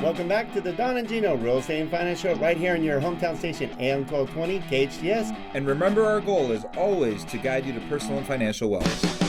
Welcome back to the Don and Gino Real Estate and Finance Show right here in your hometown station, AM 1220 KHTS. And remember, our goal is always to guide you to personal and financial wellness.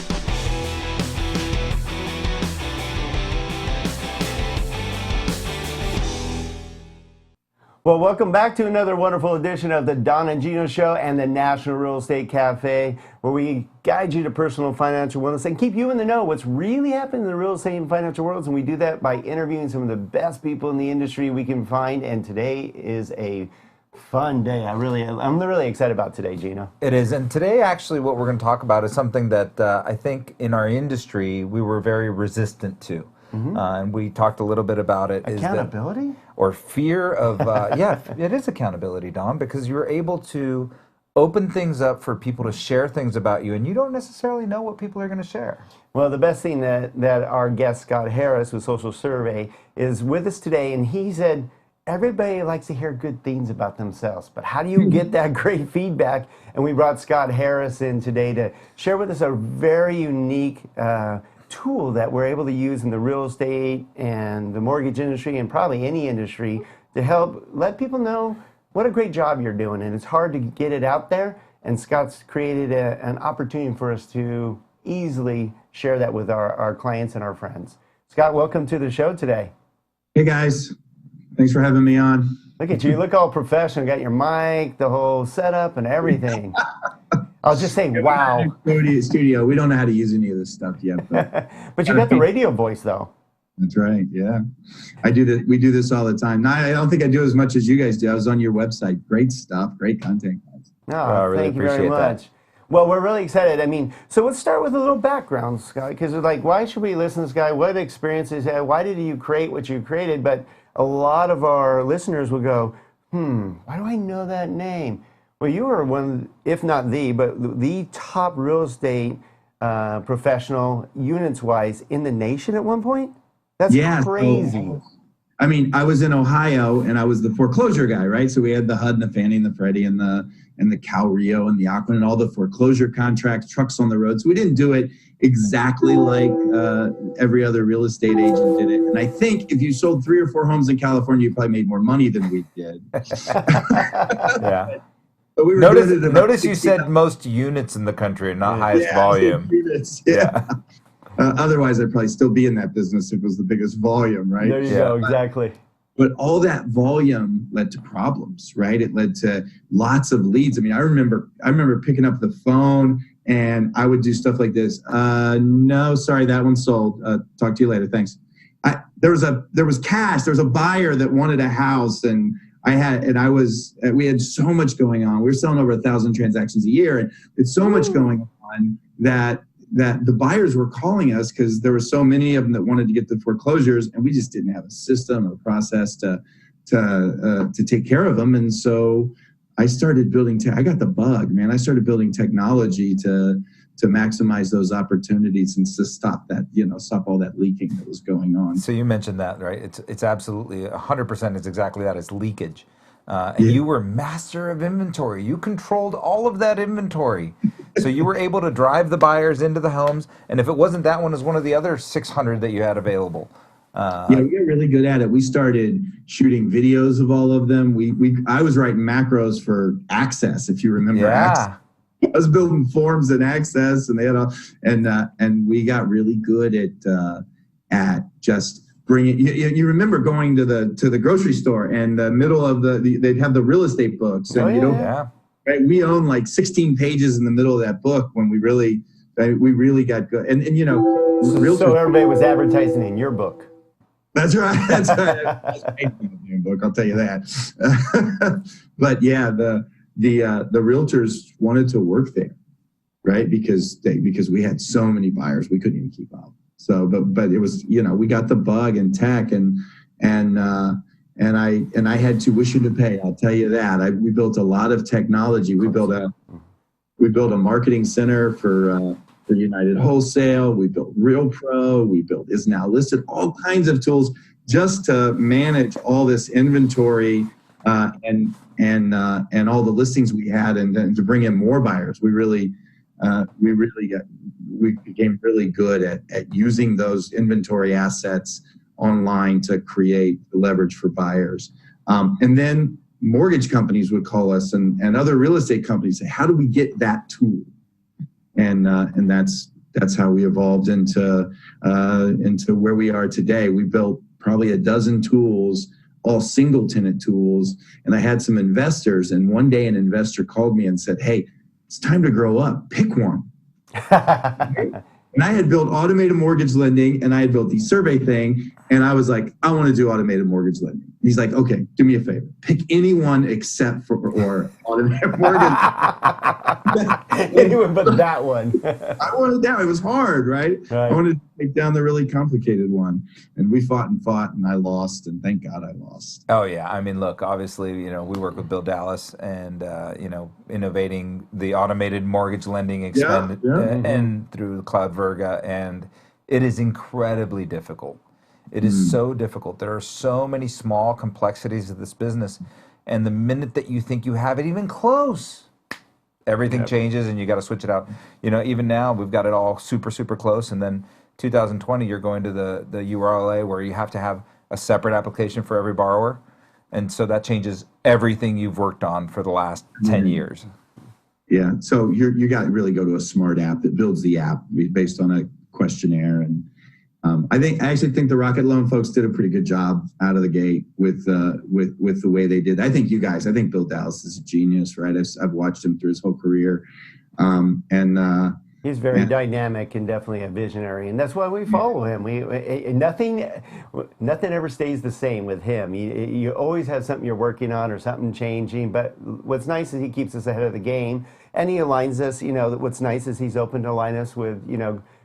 Well, welcome back to another wonderful edition of the Don and Gino Show and the National Real Estate Cafe, where we guide you to personal and financial wellness and keep you in the know what's really happening in the real estate and financial worlds. And we do that by interviewing some of the best people in the industry we can find. And today is a fun day. I'm really excited about today, Gino. It is. And today, actually, what we're going to talk about is something that I think in our industry we were very resistant to. And we talked a little bit about it. Accountability? Or fear of, yeah, it is accountability, Don, because you're able to open things up for people to share things about you, and you don't necessarily know what people are going to share. Well, the best thing that our guest, Scott Harris, with Social Survey, is with us today, and he said, everybody likes to hear good things about themselves, but how do you get that great feedback? And we brought Scott Harris in today to share with us a very unique tool that we're able to use in the real estate and the mortgage industry and probably any industry to help let people know what a great job you're doing. And it's hard to get it out there. And Scott's created an opportunity for us to easily share that with our clients and our friends. Scott, welcome to the show today. Hey guys, thanks for having me on. Look at you, you look all professional, got your mic, the whole setup and everything. I'll just say, wow. Studio. We don't know how to use any of this stuff yet. But you got the radio voice, though. That's right. Yeah, I do that. We do this all the time. Now, I don't think I do as much as you guys do. I was on your website. Great stuff. Great content, guys. Oh, really thank you very much. That. Well, we're really excited. I mean, so let's start with a little background, Scott, because like, why should we listen to this guy? What experiences? Why did you create what you created? But a lot of our listeners will go, why do I know that name? Well, you were one, if not the top real estate professional, units-wise, in the nation at one point? That's crazy. So, I mean, I was in Ohio, and I was the foreclosure guy, right? So we had the HUD and the Fannie and the Freddie and the Cal Rio and the Aquin and all the foreclosure contracts, trucks on the road. So we didn't do it exactly like every other real estate agent did it. And I think if you sold 3 or 4 homes in California, you probably made more money than we did. Yeah. We notice you said most units in the country, not highest volume. Units, yeah. Otherwise, I'd probably still be in that business if it was the biggest volume, right? There you go, exactly. But all that volume led to problems, right? It led to lots of leads. I mean, I remember picking up the phone and I would do stuff like this. No, sorry, that one sold. Talk to you later. Thanks. There was cash. There was a buyer that wanted a house, and we had so much going on. We were selling over 1,000 transactions a year, and it's so much going on that the buyers were calling us because there were so many of them that wanted to get the foreclosures, and we just didn't have a system or process to take care of them. And so I started building. I got the bug, man. I started building technology to maximize those opportunities and to stop that, stop all that leaking that was going on. So you mentioned that, right? It's absolutely 100%. It's exactly that. It's leakage. And you were master of inventory. You controlled all of that inventory. So you were able to drive the buyers into the homes. And if it wasn't that one, it was one of the other 600 that you had available. We got really good at it. We started shooting videos of all of them. I was writing macros for Access, if you remember. Access. I was building forms in Access, and they had all, and we got really good at just bringing. You remember going to the grocery store, and the middle of they'd have the real estate books, and right, we own like 16 pages in the middle of that book when we really got good, and so everybody was advertising in your book. That's right. That's right. Book, I'll tell you that. But yeah, the realtors wanted to work there, right? Because we had so many buyers, we couldn't even keep up. So, but it was, we got the bug in tech, and I had tuition to pay. I'll tell you that. We built a lot of technology. We built a marketing center for United Wholesale. We built Real Pro. We built Is Now Listed. All kinds of tools just to manage all this inventory and all the listings we had, and then to bring in more buyers. We became really good at using those inventory assets online to create leverage for buyers. And then mortgage companies would call us and other real estate companies say, how do we get that tool? And that's how we evolved into where we are today. We built probably a dozen tools, all single tenant tools. And I had some investors, and one day an investor called me and said, hey, it's time to grow up. Pick one. And I had built automated mortgage lending, and I had built the survey thing. And I was like, I want to do automated mortgage lending. And he's like, okay, do me a favor. Pick anyone except for or automated mortgage. Anyone but that one. I wanted that. It was hard, right? I wanted to take down the really complicated one. And we fought, and I lost, and thank God I lost. Oh, yeah. I mean, look, obviously, we work with Bill Dallas and, innovating the automated mortgage lending and through Cloud Verga, and it is incredibly difficult. It is so difficult. There are so many small complexities of this business, and the minute that you think you have it even close, everything changes and you got to switch it out. Even now we've got it all super, super close, and then 2020 you're going to the URLA where you have to have a separate application for every borrower, and so that changes everything you've worked on for the last 10 years. Yeah, so you got to really go to a smart app that builds the app based on a questionnaire. And I actually think the Rocket Loan folks did a pretty good job out of the gate with the way they did. I think Bill Dallas is a genius, right? I've watched him through his whole career, he's very dynamic and definitely a visionary, and that's why we follow him. Nothing ever stays the same with him. You always have something you're working on or something changing. But what's nice is he keeps us ahead of the game, and he aligns us. What's nice is he's open to align us with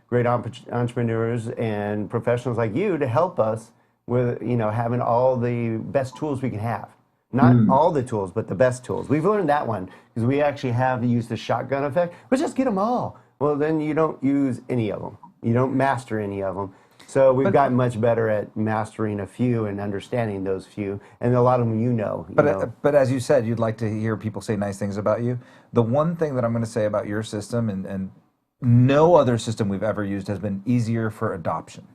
great entrepreneurs and professionals like you to help us with having all the best tools we can have. Not all the tools, but the best tools. We've learned that one because we actually have used the shotgun effect. Let's just get them all. Well, then you don't use any of them. You don't master any of them. So we've gotten much better at mastering a few and understanding those few, and a lot of them But as you said, you'd like to hear people say nice things about you. The one thing that I'm going to say about your system, and no other system we've ever used has been easier for adoption.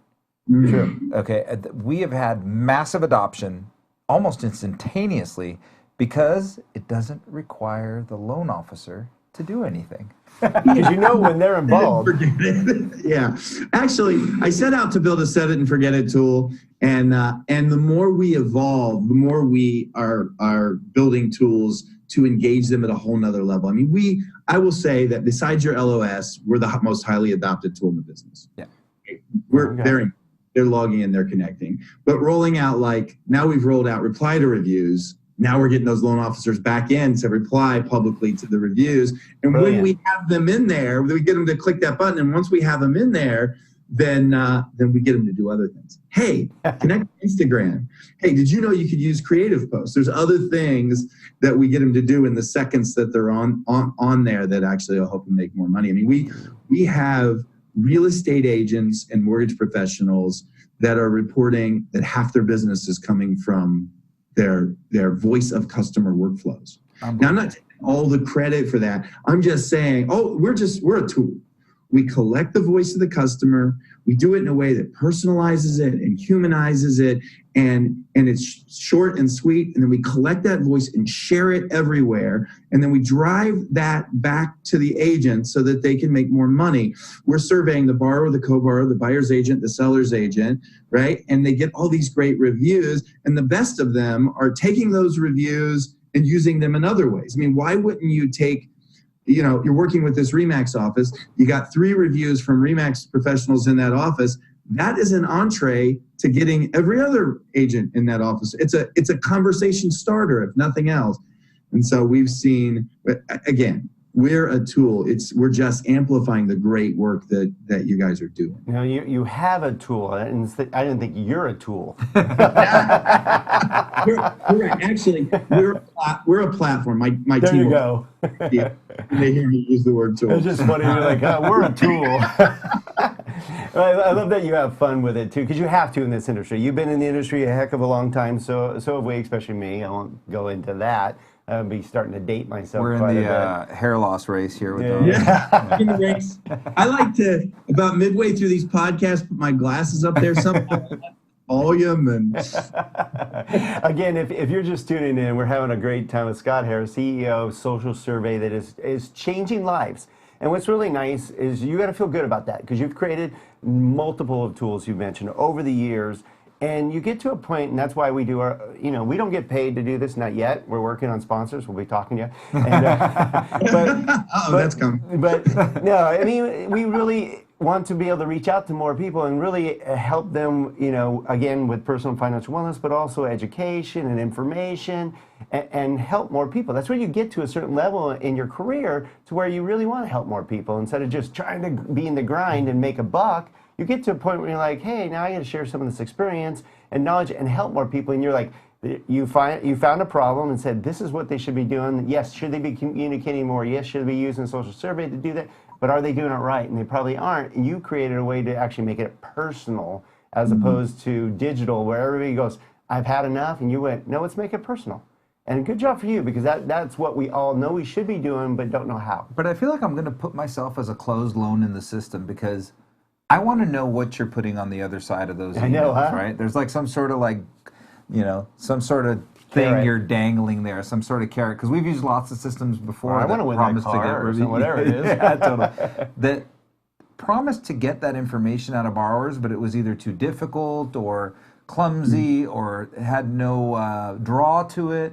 Sure. Okay, we have had massive adoption almost instantaneously because it doesn't require the loan officer to do anything. Because when they're involved. Forget it. Yeah. Actually, I set out to build a set it and forget it tool. And the more we evolve, the more we are building tools to engage them at a whole nother level. I mean, I will say that besides your LOS, we're the most highly adopted tool in the business. Yeah. They're logging in, they're connecting. But rolling out, now we've rolled out reply to reviews. Now we're getting those loan officers back in to reply publicly to the reviews. And when we have them in there, we get them to click that button. And once we have them in there, then we get them to do other things. Hey, connect to Instagram. Hey, did you know you could use creative posts? There's other things that we get them to do in the seconds that they're on there that actually will help them make more money. I mean, we have real estate agents and mortgage professionals that are reporting that half their business is coming from their voice of customer workflows. Now, I'm not taking all the credit for that. I'm just saying, we're a tool. We collect the voice of the customer. We do it in a way that personalizes it and humanizes it, and it's short and sweet. And then we collect that voice and share it everywhere. And then we drive that back to the agent so that they can make more money. We're surveying the borrower, the co-borrower, the buyer's agent, the seller's agent, right? And they get all these great reviews. And the best of them are taking those reviews and using them in other ways. I mean, why wouldn't you take, you're working with this RE/MAX office. You got 3 reviews from RE/MAX professionals in that office. That is an entree to getting every other agent in that office. It's a conversation starter, if nothing else. And so we've seen, again, we're a tool. We're just amplifying the great work that you guys are doing. You have a tool, and I didn't think you're a tool. You're right. Actually, we're a platform. My there team. You go. Yeah, they hear me use the word tool. It's just funny. You're like, we're a tool. I love that you have fun with it too, because you have to in this industry. You've been in the industry a heck of a long time, so have we, especially me. I won't go into that. I'll be starting to date myself. We're in the hair loss race here with in the race. I like to, about midway through these podcasts, put my glasses up there. Sometimes volume and Again, if you're just tuning in, we're having a great time with Scott Harris, CEO of Social Survey, that is changing lives. And what's really nice is you got to feel good about that because you've created multiple of tools you've mentioned over the years. And you get to a point, and that's why we do our, we don't get paid to do this, not yet. We're working on sponsors. We'll be talking to you. And, that's coming. But no, I mean, we really want to be able to reach out to more people and really help them, again, with personal and financial wellness, but also education and information and help more people. That's where you get to a certain level in your career to where you really want to help more people instead of just trying to be in the grind and make a buck. You get to a point where you're like, hey, now I got to share some of this experience and knowledge and help more people. And you're like, you found a problem and said, this is what they should be doing. Yes, should they be communicating more? Yes, should they be using a social survey to do that? But are they doing it right? And they probably aren't. And you created a way to actually make it personal as opposed to digital, where everybody goes, I've had enough. And you went, no, let's make it personal. And good job for you, because that's what we all know we should be doing, but don't know how. But I feel like I'm going to put myself as a closed loan in the system because I want to know what you're putting on the other side of those emails, I know, huh? right? There's like some sort of some sort of thing Carrot. you're dangling there, some sort of carrot. Because we've used lots of systems before. I want to win that car or whatever it is. Yeah, totally. That promised to get that information out of borrowers, but it was either too difficult or clumsy or had no draw to it.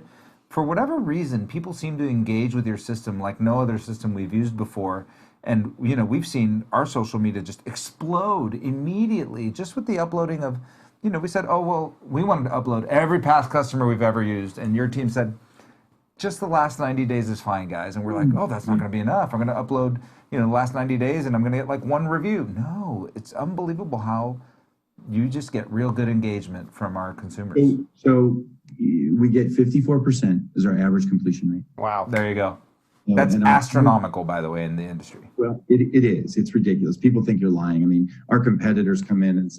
For whatever reason, people seem to engage with your system like no other system we've used before. And, we've seen our social media just explode immediately just with the uploading of, we said, oh, well, we wanted to upload every past customer we've ever used. And your team said, just the last 90 days is fine, guys. And we're like, oh, that's not going to be enough. I'm going to upload, the last 90 days and I'm going to get like one review. No, it's unbelievable how you just get real good engagement from our consumers. So we get 54% is our average completion rate. Wow. There you go. That's astronomical, by the way, in the industry. Well, it is. It's ridiculous. People think you're lying. I mean, our competitors come in and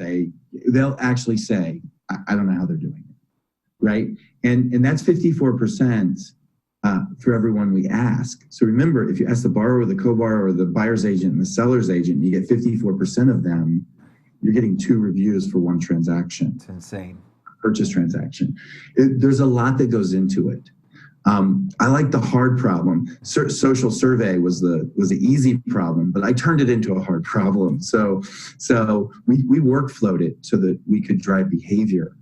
they'll actually say, I don't know how they're doing it, right? And that's 54% for everyone we ask. So remember, if you ask the borrower, the co-borrower, the buyer's agent, and the seller's agent, you get 54% of them, you're getting 2 reviews for 1 transaction. It's insane. Purchase transaction. There's a lot that goes into it. I like the hard problem. Social survey was the easy problem, but I turned it into a hard problem. So we workflowed it so that we could drive behavior.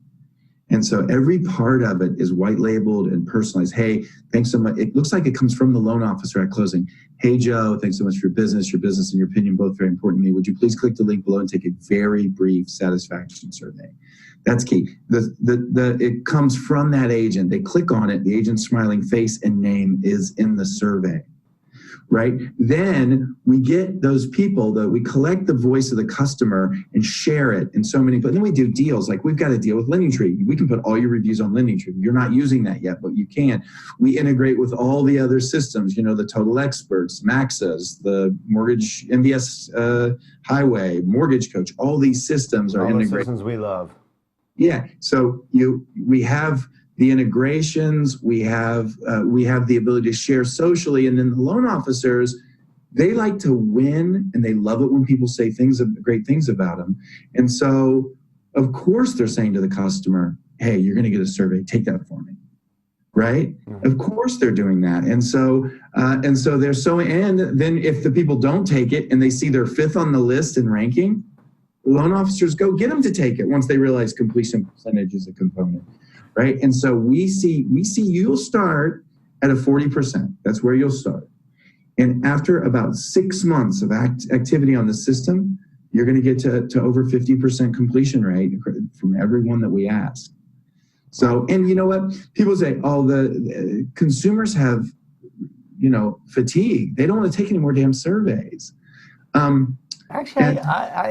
And so every part of it is white labeled and personalized. Hey, thanks so much. It looks like it comes from the loan officer at closing. Hey, Joe, thanks so much for your business. Your business and your opinion, both very important to me. Would you please click the link below and take a very brief satisfaction survey? That's key. It comes from that agent. They click on it. The agent's smiling face and name is in the survey, right? Then we get those people that we collect the voice of the customer and share it in so many. But then we do deals. Like we've got a deal with LendingTree. We can put all your reviews on LendingTree. You're not using that yet, but you can. We integrate with all the other systems. The Total Experts, Maxas, the Mortgage MBS Highway, Mortgage Coach. All these systems are integrated. All the systems we love. Yeah, so we have the integrations, we have the ability to share socially, and then the loan officers, they like to win, and they love it when people say great things about them. And so, of course, they're saying to the customer, "Hey, you're going to get a survey. Take that for me." Right? Mm-hmm. Of course, they're doing that, and so they're so. And then if the people don't take it, and they see they're 5th on the list in ranking, loan officers go get them to take it once they realize completion percentage is a component, right? And so we see you'll start at a 40%. That's where you'll start. And after about 6 months of activity on the system, you're going to get to over 50% completion rate from everyone that we ask. So, and you know what? People say, oh, the consumers have, fatigue. They don't want to take any more damn surveys. Actually,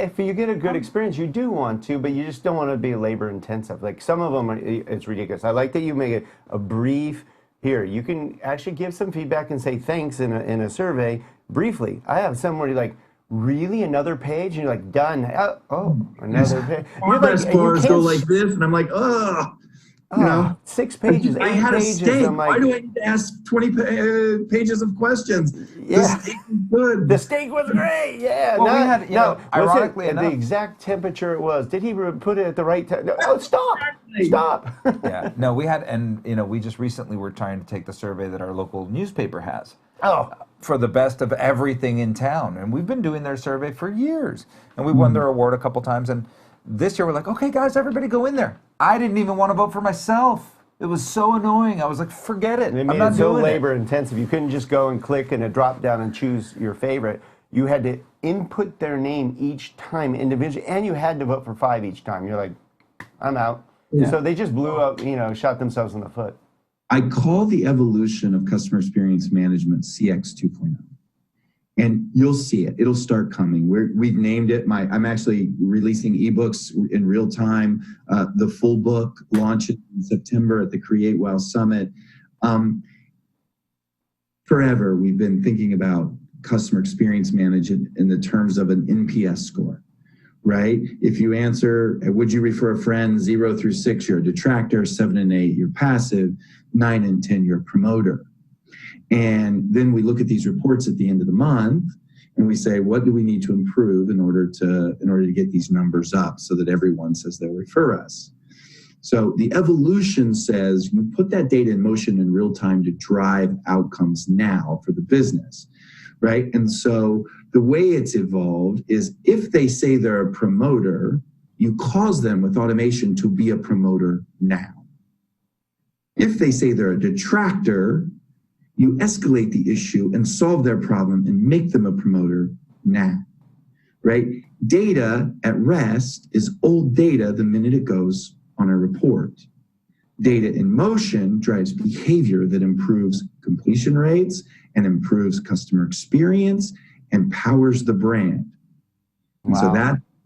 if you get a good experience, you do want to, but you just don't want to be labor intensive. Like some of them, it's ridiculous. I like that you make it a brief. Here, you can actually give some feedback and say thanks in a survey briefly. I have some where you're like, really, another page? And you're like, done. Oh, another page. Progress bars go like this, and I'm like, oh. You know, 6 pages, I 8 had a pages. steak. I'm like, Why do I need to ask 20 pages of questions? Yeah. The steak is good. the steak was great. Yeah. Well, we no, had, no. Was ironically it the enough. exact temperature it was? Did he put it at the right time? Oh, stop. Stop. Yeah, no, we had, and we just recently were trying to take the survey that our local newspaper has Oh. for the best of everything in town, and we've been doing their survey for years, and we won their award a couple times, and this year we're like, okay, guys, everybody go in there. I didn't even want to vote for myself. It was so annoying. I was like, forget it. They I'm made not it so doing labor intensive. You couldn't just go and click in a drop down and choose your favorite. You had to input their name each time individually, and you had to vote for 5 each time. You're like, I'm out. Yeah. So they just blew up, shot themselves in the foot. I call the evolution of customer experience management CX 2.0. And you'll see it. It'll start coming. We've named it. I'm actually releasing ebooks in real time. The full book launches in September at the Create Wow Summit. Forever, we've been thinking about customer experience management in the terms of an NPS score, right? If you answer, would you refer a friend 0 through 6, you're a detractor, 7 and 8, you're passive, 9 and 10, you're a promoter. And then we look at these reports at the end of the month and we say, what do we need to improve in order to get these numbers up so that everyone says they'll refer us? So the evolution says you put that data in motion in real time to drive outcomes now for the business, right? And so the way it's evolved is if they say they're a promoter, you cause them with automation to be a promoter now. If they say they're a detractor, you escalate the issue and solve their problem and make them a promoter now, right? Data at rest is old data the minute it goes on a report. Data in motion drives behavior that improves completion rates and improves customer experience and powers the brand. And so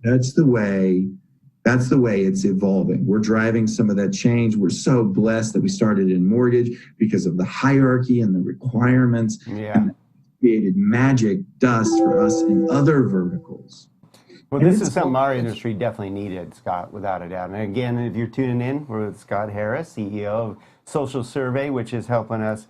that's the way it's evolving. We're driving some of that change. We're so blessed that we started in mortgage because of the hierarchy and the requirements. Yeah. And created magic dust for us in other verticals. Well, this is something our industry definitely needed, Scott, without a doubt. And again, if you're tuning in, we're with Scott Harris, CEO of Social Survey, which is helping us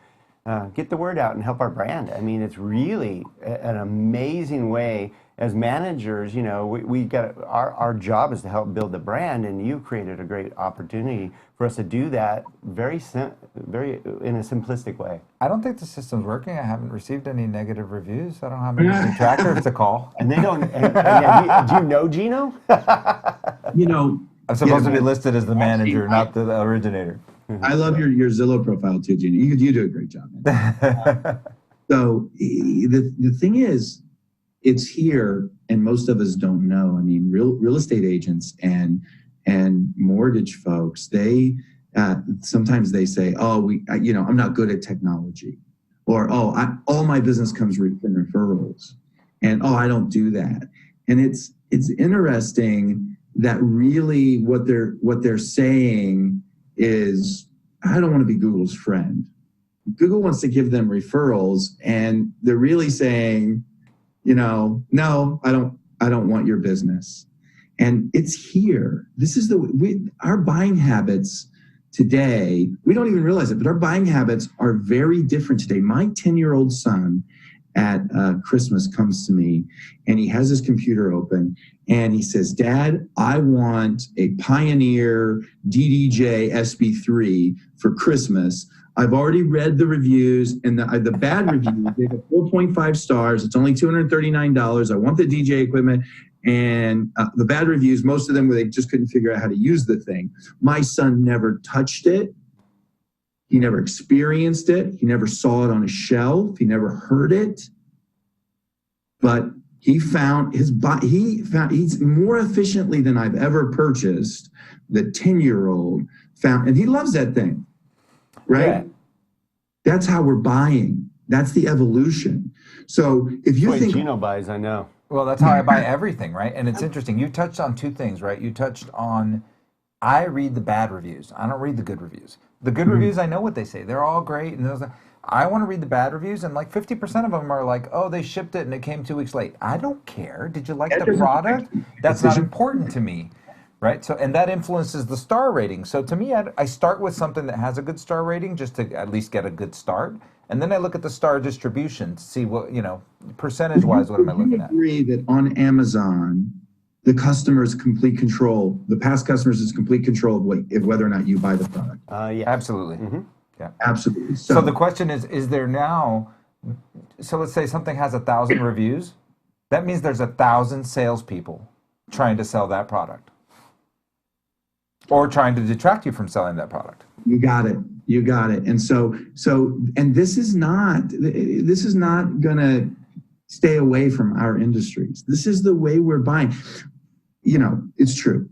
get the word out and help our brand. I mean, it's really an amazing way. As managers, we got our job is to help build the brand, and you created a great opportunity for us to do that very in a simplistic way. I don't think the system's working. I haven't received any negative reviews. I don't have any detractors to call. And they don't. Do you know Gino? I'm supposed to be listed as the manager, not the originator. I love your Zillow profile too, Gino. You do a great job, man. So the thing is, it's here, and most of us don't know. I mean, real estate agents and mortgage folks, they sometimes they say, "Oh, I'm not good at technology," or all my business comes from referrals, and I don't do that. And it's interesting that really what they're saying is, I don't want to be Google's friend. Google wants to give them referrals, and they're really saying, no, I don't want your business. And it's here. This is our buying habits today. We don't even realize it, but our buying habits are very different today. My 10-year-old son at Christmas comes to me, and he has his computer open, and he says, "Dad, I want a Pioneer DDJ SB3 for Christmas. I've already read the reviews, and the bad reviews, they have 4.5 stars. It's only $239. I want the DJ equipment." And the bad reviews, most of them, they just couldn't figure out how to use the thing. My son never touched it. He never experienced it. He never saw it on a shelf. He never heard it. But he's more efficiently than I've ever purchased. The 10-year-old found, and he loves that thing. Right? Yeah. That's how we're buying. That's the evolution. So if you think Gino buys, I know. Well, that's how I buy everything, right? And it's interesting. You touched on two things, right? You touched on, I read the bad reviews. I don't read the good reviews. The good reviews, I know what they say. They're all great. And I want to read the bad reviews, and like 50% of them are like, "Oh, they shipped it and it came 2 weeks late." I don't care. Did you like the product? That's not important to me. right? So, and that influences the star rating. So to me, I start with something that has a good star rating just to at least get a good start. And then I look at the star distribution to see what, percentage-wise, what am I looking at? I agree that on Amazon, the customer is complete control. The past customers is complete control of whether or not you buy the product. Yeah. Absolutely. Yeah. Absolutely. So the question is there now, so let's say something has 1,000 reviews. That means there's 1,000 salespeople trying to sell that product or trying to detract you from selling that product. You got it. You got it. And and this is not going to stay away from our industries. This is the way we're buying. It's true.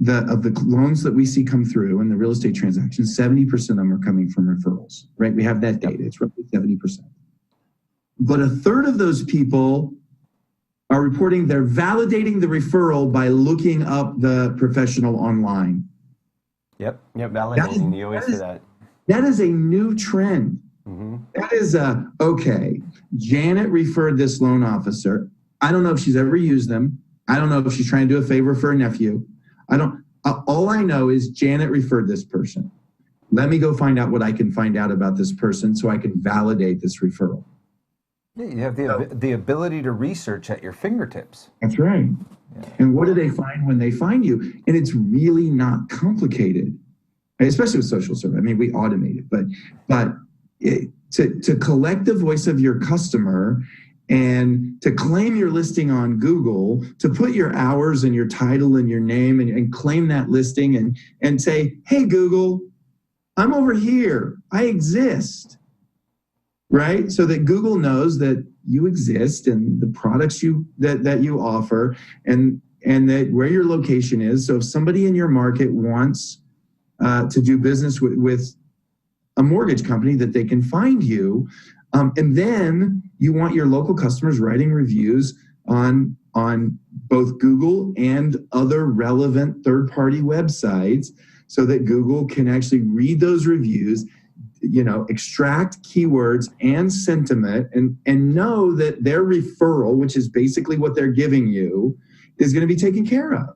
Of the loans that we see come through in the real estate transactions, 70% of them are coming from referrals, right? We have that data. It's roughly 70%. But a third of those people are reporting they're validating the referral by looking up the professional online. Yep, validating. You always say that. That is a new trend. That is okay, Janet referred this loan officer. I don't know if she's ever used them. I don't know if she's trying to do a favor for a nephew. All I know is Janet referred this person. Let me go find out what I can find out about this person so I can validate this referral. Yeah, you have the ability to research at your fingertips. That's right. Yeah. And what do they find when they find you? And it's really not complicated, especially with social service. I mean, we automate it, but to collect the voice of your customer and to claim your listing on Google, to put your hours and your title and your name and claim that listing and say, hey, Google, I'm over here. I exist, right? So that Google knows that you exist and the products that you offer and that where your location is. So if somebody in your market wants to do business with a mortgage company, that they can find you. And then you want your local customers writing reviews on both Google and other relevant third-party websites so that Google can actually read those reviews, extract keywords and sentiment and know that their referral, which is basically what they're giving you, is going to be taken care of.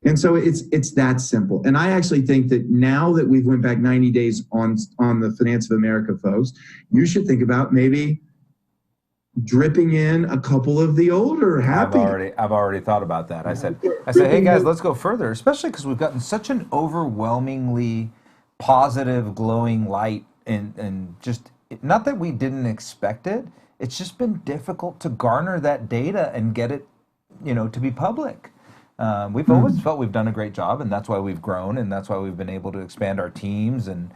And so it's that simple. And I actually think that now that we've went back 90 days on the Finance of America folks, you should think about maybe dripping in a couple of the older happy. I've already thought about that. I said, hey guys, let's go further, especially because we've gotten such an overwhelmingly positive, glowing light and just, not that we didn't expect it, it's just been difficult to garner that data and get it, to be public. We've always felt we've done a great job, and that's why we've grown, and that's why we've been able to expand our teams and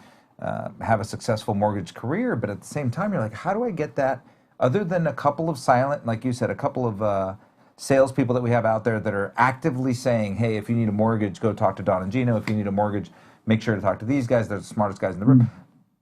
have a successful mortgage career. But at the same time, you're like, how do I get that other than a couple of silent, like you said, a couple of salespeople that we have out there that are actively saying, hey, if you need a mortgage, go talk to Don and Gino. If you need a mortgage, make sure to talk to these guys. They're the smartest guys in the room.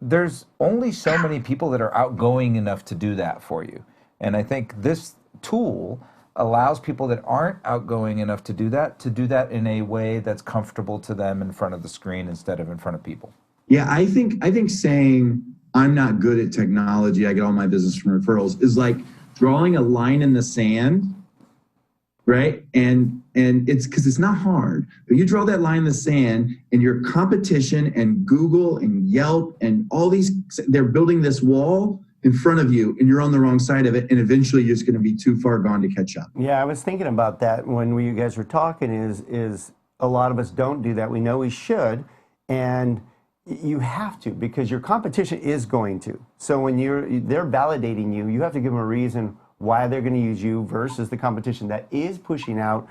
There's only so many people that are outgoing enough to do that for you. And I think this tool allows people that aren't outgoing enough to do that in a way that's comfortable to them in front of the screen instead of in front of people. Yeah, I think saying I'm not good at technology, I get all my business from referrals, is like drawing a line in the sand, right? And it's because it's not hard, but you draw that line in the sand and your competition and Google and Yelp and all these, they're building this wall in front of you and you're on the wrong side of it, and eventually you're just going to be too far gone to catch up. Yeah, I was thinking about that when you guys were talking, is a lot of us don't do that. We know we should, and you have to, because your competition is going to. So when they're validating you, you have to give them a reason why they're going to use you versus the competition that is pushing out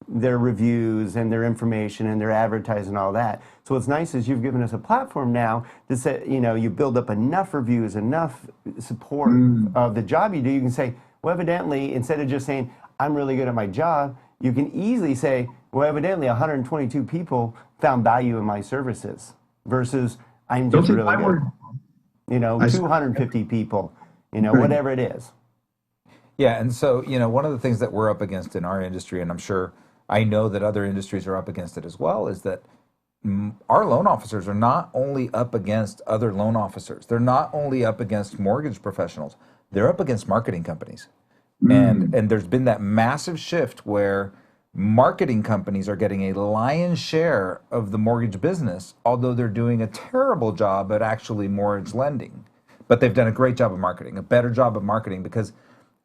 their reviews and their information and their advertising and all that. So what's nice is you've given us a platform now to say, you build up enough reviews, enough support of the job you do. You can say, well, evidently, instead of just saying, I'm really good at my job, you can easily say, well, evidently 122 people found value in my services versus I'm just really good. 250 people, whatever it is. Yeah, and so, one of the things that we're up against in our industry, and I know that other industries are up against it as well, is that our loan officers are not only up against other loan officers, they're not only up against mortgage professionals, they're up against marketing companies. And there's been that massive shift where Marketing companies are getting a lion's share of the mortgage business, although they're doing a terrible job at actually mortgage lending. But they've done a great job of marketing, a better job of marketing, because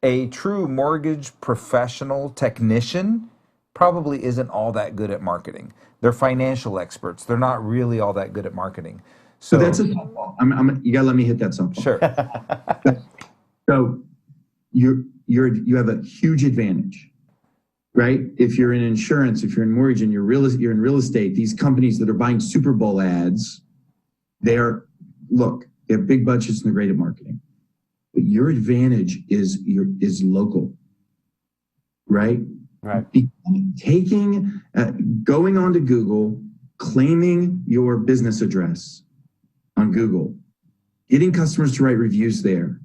a true mortgage professional technician probably isn't all that good at marketing. They're financial experts. They're not really all that good at marketing. So that's a softball. You gotta let me hit that softball. Sure. So you have a huge advantage, right? If you're in insurance, if you're in mortgage, and you're in real estate, these companies that are buying Super Bowl ads, they have big budgets and they're great at marketing. But your advantage is local, right? Right. Going onto Google, claiming your business address on Google, getting customers to write reviews there,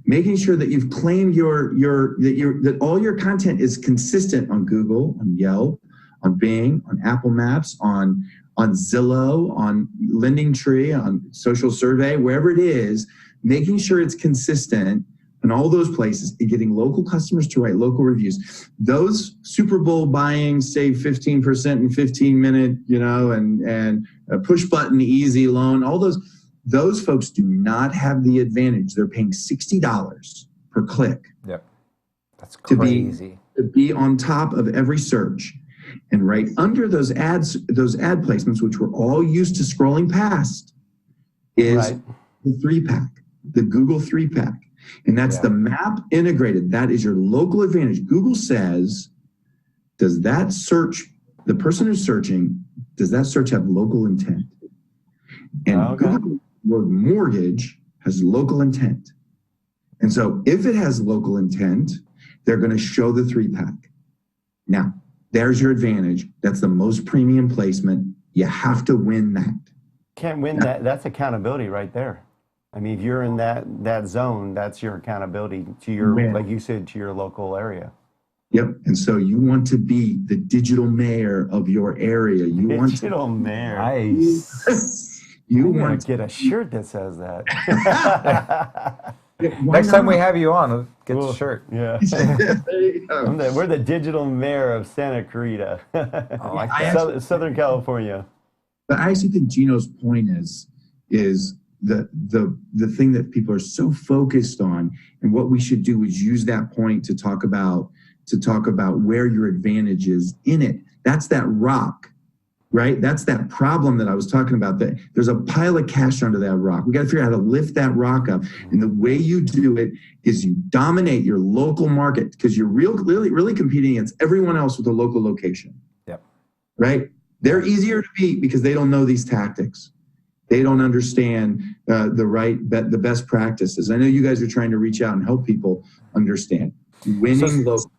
making sure that you've claimed that all your content is consistent on Google, on Yelp, on Bing, on Apple Maps, on Zillow, on LendingTree, on Social Survey, wherever it is, making sure it's consistent in all those places and getting local customers to write local reviews. Those Super Bowl buying, save 15% in 15 minute, and a push button, easy loan, all those folks do not have the advantage. They're paying $60 per click. Yep. That's crazy. To be on top of every search. And right under those ad placements, which we're all used to scrolling past, is the 3-pack, the Google 3-pack. And that's the map integrated. That is your local advantage. Google says, does that search, the person who's searching, does that search have local intent? And Google word mortgage has local intent. And so if it has local intent, they're going to show the 3-pack. Now, there's your advantage. That's the most premium placement. You have to win that. Can't win that. That's accountability right there. I mean, if you're in that zone, that's your accountability to your, like you said, to your local area. Yep. And so you want to be the digital mayor of your area. Digital mayor. Nice. You want to get a shirt that says that. Next time we have you on, get the shirt. Yeah. We're the digital mayor of Santa Clarita, Southern California. But I actually think Gino's point is the thing that people are so focused on, and what we should do is use that point to talk about where your advantage is in it. That's that rock, right? That's that problem that I was talking about. That there's a pile of cash under that rock. We got to figure out how to lift that rock up. And the way you do it is you dominate your local market, because you're really competing against everyone else with a local location. Yep. Right? They're easier to beat because they don't know these tactics. They don't understand the best practices. I know you guys are trying to reach out and help people understand winning local.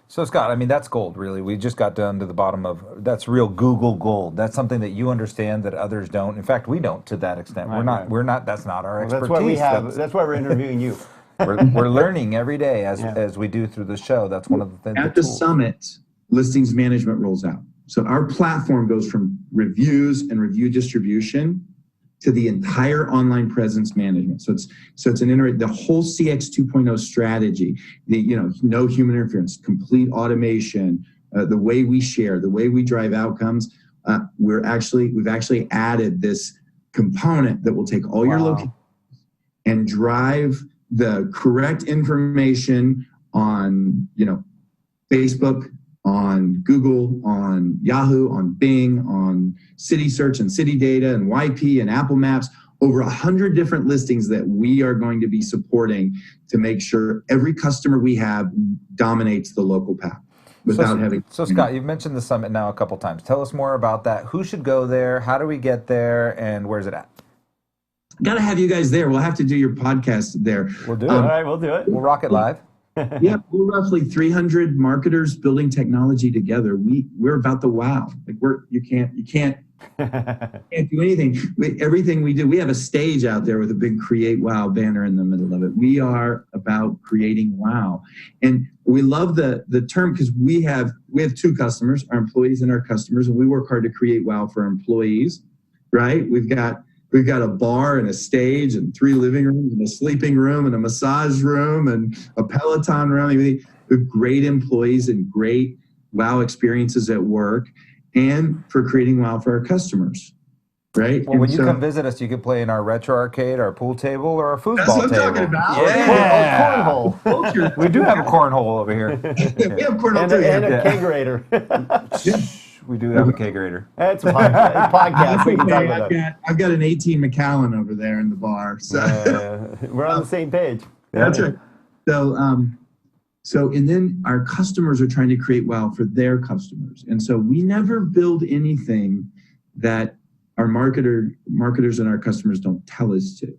So Scott, I mean, that's gold, really. We just got down to the bottom of, that's real Google gold. That's something that you understand that others don't. In fact, we don't to that extent. Right, we're not, that's not our expertise. That's why we're interviewing you. We're learning every day as we do through the show. That's one of the things. At the summit, listings management rolls out. So our platform goes from reviews and review distribution to the entire online presence management. So it's the whole CX 2.0 strategy, no human interference, complete automation, the way we share, the way we drive outcomes. We've actually added this component that will take all your locations and drive the correct information on, Facebook, on Google, on Yahoo, on Bing, on City Search and City Data and YP and Apple Maps, over 100 different listings that we are going to be supporting to make sure every customer we have dominates the local path without having. So Scott, you've mentioned the summit now a couple times. Tell us more about that. Who should go there? How do we get there? And where's it at? Got to have you guys there. We'll have to do your podcast there. We'll do it. All right, we'll do it. We'll rock it live. Yeah, we're roughly 300 marketers building technology together. We're about the wow. Like you can't do anything. Everything we do, we have a stage out there with a big Create Wow banner in the middle of it. We are about creating wow, and we love the term because we have two customers, our employees and our customers, and we work hard to create wow for our employees. Right? We've got a bar and a stage and 3 living rooms and a sleeping room and a massage room and a Peloton room. We have great employees and great wow experiences at work, and for creating wow for our customers. Right. Well, when you come visit us, you can play in our retro arcade, our pool table, or our foosball that's what I'm table. talking about. Yeah. Cornhole. We do have a cornhole over here. We have cornhole And too. a kegerator. We do have a kegerator. That's a podcast. We can talk about that. I've got an 18 Macallan over there in the bar. So we're on the same page. that's right. So, and then our customers are trying to create wow for their customers. And so we never build anything that our marketers and our customers don't tell us to.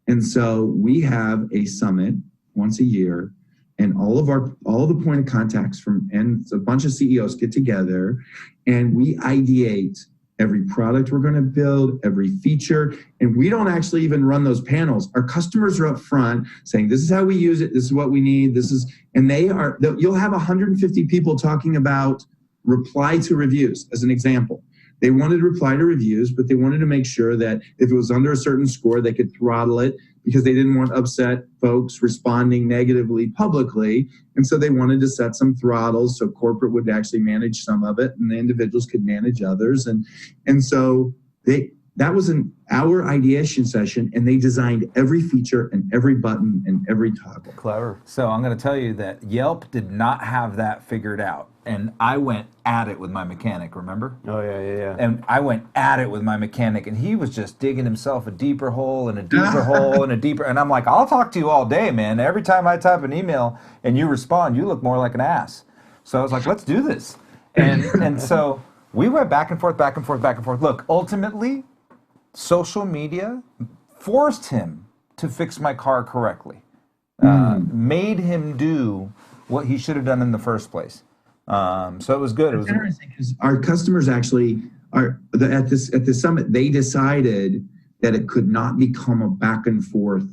And so we have a summit once a year, and all the point of contacts and a bunch of CEOs get together, and we ideate every product we're going to build, every feature, and we don't actually even run those panels. Our customers are up front saying, this is how we use it, this is what we need, and you'll have 150 people talking about reply to reviews as an example. They wanted to reply to reviews, but they wanted to make sure that if it was under a certain score, they could throttle it because they didn't want upset folks responding negatively publicly. And so they wanted to set some throttles so corporate would actually manage some of it and the individuals could manage others. And so that was an hour ideation session, and they designed every feature and every button and every toggle. Clever. So I'm going to tell you that Yelp did not have that figured out. And I went at it with my mechanic, remember? Oh, yeah. And I went at it with my mechanic, and he was just digging himself a deeper hole and a deeper hole and a deeper. And I'm like, I'll talk to you all day, man. Every time I type an email and you respond, you look more like an ass. So I was like, let's do this. And so we went back and forth, back and forth, back and forth. Look, ultimately, social media forced him to fix my car correctly, made him do what he should have done in the first place. So it was good. It was interesting because our customers actually at this summit, they decided that it could not become a back and forth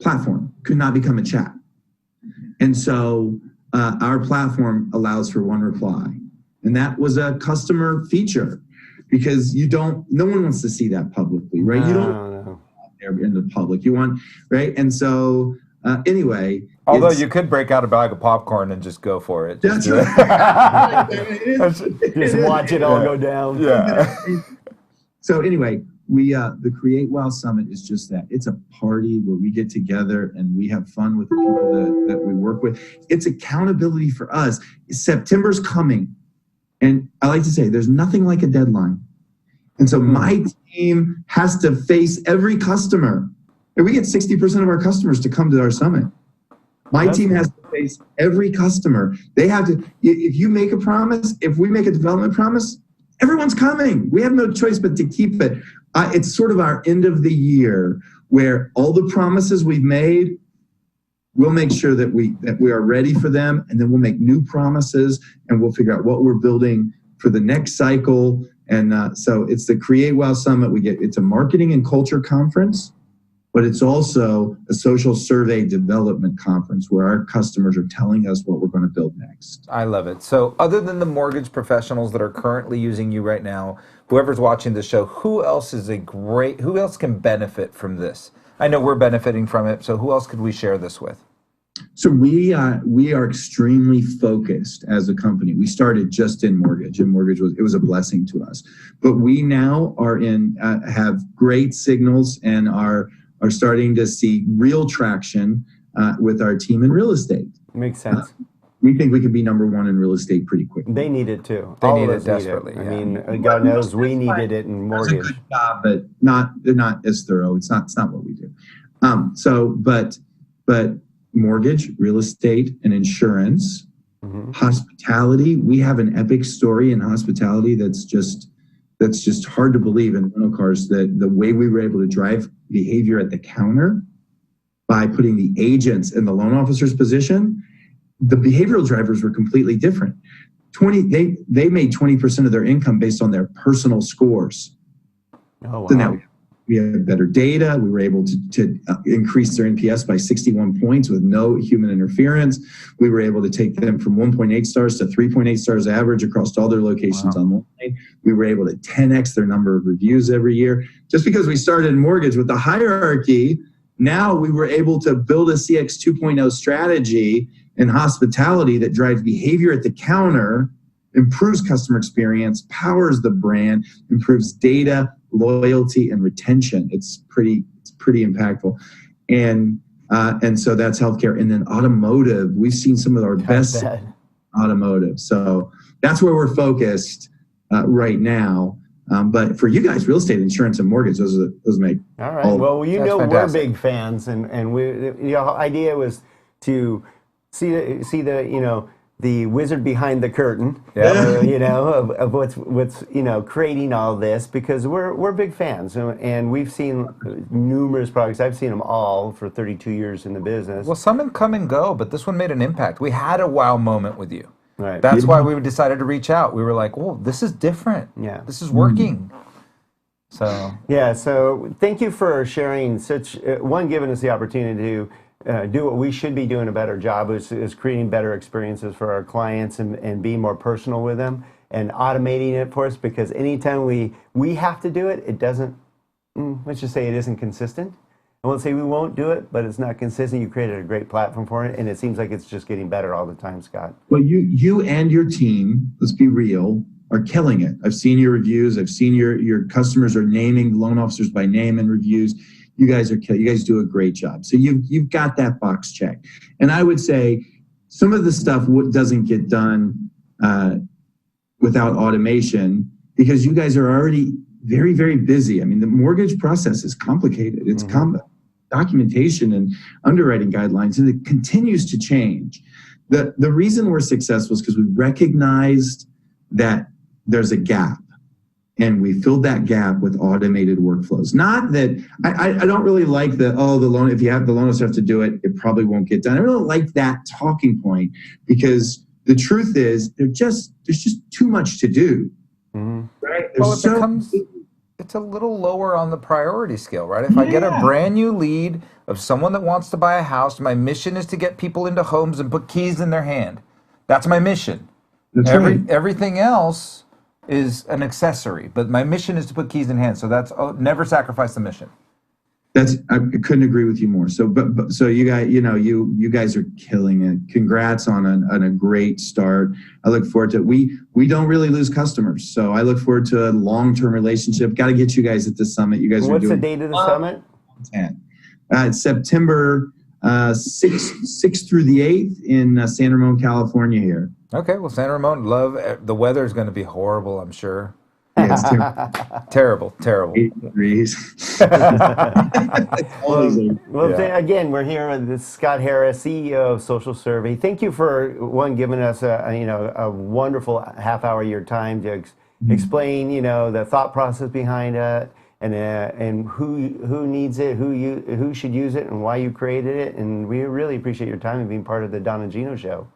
platform, could not become a chat. And so our platform allows for one reply. And that was a customer feature because no one wants to see that publicly, right? You don't there in the public. You want, right? And so anyway. Although you could break out a bag of popcorn and just go for it. That's right. Just watch it all go down. Yeah. So anyway, the Create Wow Summit is just that. It's a party where we get together and we have fun with the people that we work with. It's accountability for us. September's coming. And I like to say there's nothing like a deadline. And so my team has to face every customer. And we get 60% of our customers to come to our summit. My team has to face every customer. They have to, if you make a promise, if we make a development promise, everyone's coming. We have no choice but to keep it. It's sort of our end of the year where all the promises we've made, we'll make sure that we are ready for them, and then we'll make new promises and we'll figure out what we're building for the next cycle. And so it's the Create Wow Summit. It's a marketing and culture conference, but it's also a social survey development conference where our customers are telling us what we're going to build next. I love it. So other than the mortgage professionals that are currently using you right now, whoever's watching the show, who else can benefit from this? I know we're benefiting from it, so who else could we share this with? So we are extremely focused as a company. We started just in mortgage, and mortgage was a blessing to us. But we now are have great signals and are starting to see real traction with our team in real estate. Makes sense. We think we can be number one in real estate pretty quickly. They need it too. They All need of it us desperately. Need it. Yeah. I mean, God knows we needed it in mortgage. It's a good job, but they're not as thorough. It's not what we do. But mortgage, real estate, and insurance, hospitality. We have an epic story in hospitality that's just hard to believe in rental cars. That the way we were able to drive behavior at the counter by putting the agents in the loan officer's position, the behavioral drivers were completely different. They made 20% of their income based on their personal scores. Oh, wow. So now we have better data. We were able to increase their NPS by 61 points with no human interference. We were able to take them from 1.8 stars to 3.8 stars average across all their locations online. We were able to 10x their number of reviews every year. Just because we started in mortgage with the hierarchy, now we were able to build a CX 2.0 strategy and hospitality that drives behavior at the counter, improves customer experience, powers the brand, improves data, loyalty, and retention. It's pretty impactful. And so that's healthcare. And then automotive, we've seen some of our best automotive. So that's where we're focused right now. But for you guys, real estate, insurance, and mortgage, those make all right. Well, you know, fantastic. we're big fans, and we, the idea was to see the the wizard behind the curtain, of what's creating all this, because we're big fans, and we've seen numerous products. I've seen them all for 32 years in the business. Well, some come and go, but this one made an impact. We had a wow moment with you. Right. That's why we decided to reach out. We were like, "Oh, this is different. Yeah. This is working." So So thank you for sharing such giving us the opportunity to do what we should be doing a better job, is creating better experiences for our clients and being more personal with them and automating it for us, because anytime we have to do it, it doesn't, let's just say it isn't consistent. I won't say we won't do it, but it's not consistent. You created a great platform for it, and it seems like it's just getting better all the time, Scott. Well, you and your team, let's be real, are killing it. I've seen your reviews. I've seen your customers are naming loan officers by name in reviews. You guys are killing. You guys do a great job. So you've got that box checked. And I would say some of the stuff doesn't get done without automation, because you guys are already very, very busy. I mean, the mortgage process is complicated. It's documentation and underwriting guidelines, and it continues to change. The reason we're successful is because we recognized that there's a gap, and we filled that gap with automated workflows. Not that I don't really like the loan, if you have the loan officer have to do it, it probably won't get done. I really like that talking point, because the truth is there's just too much to do. Right? It's a little lower on the priority scale, right? If I get a brand new lead of someone that wants to buy a house, my mission is to get people into homes and put keys in their hand. That's my mission. Everything else is an accessory, but my mission is to put keys in hand. So that's never sacrifice the mission. I couldn't agree with you more. So, so you guys, you guys are killing it. Congrats on a great start. I look forward to it. We don't really lose customers, so I look forward to a long-term relationship. Got to get you guys at the summit. You guys What's the date of the summit? It's September 6th through the 8th in San Ramon, California. Here. Okay, well, San Ramon, the weather is going to be horrible, I'm sure. Yeah, it's terrible. 8 degrees. Again, we're here with Scott Harris, CEO of Social Survey. Thank you for giving us a wonderful half-hour of your time to explain the thought process behind it, and who needs it, who should use it, and why you created it. And we really appreciate your time and being part of the Don and Gino show.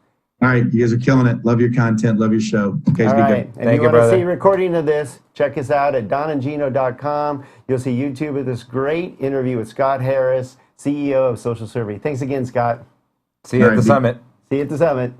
All right, you guys are killing it. Love your content. Love your show. You guys All right. good. If you want to see a recording of this, check us out at donandgino.com. You'll see YouTube of this great interview with Scott Harris, CEO of Social Survey. Thanks again, Scott. See you at the summit. See you at the summit.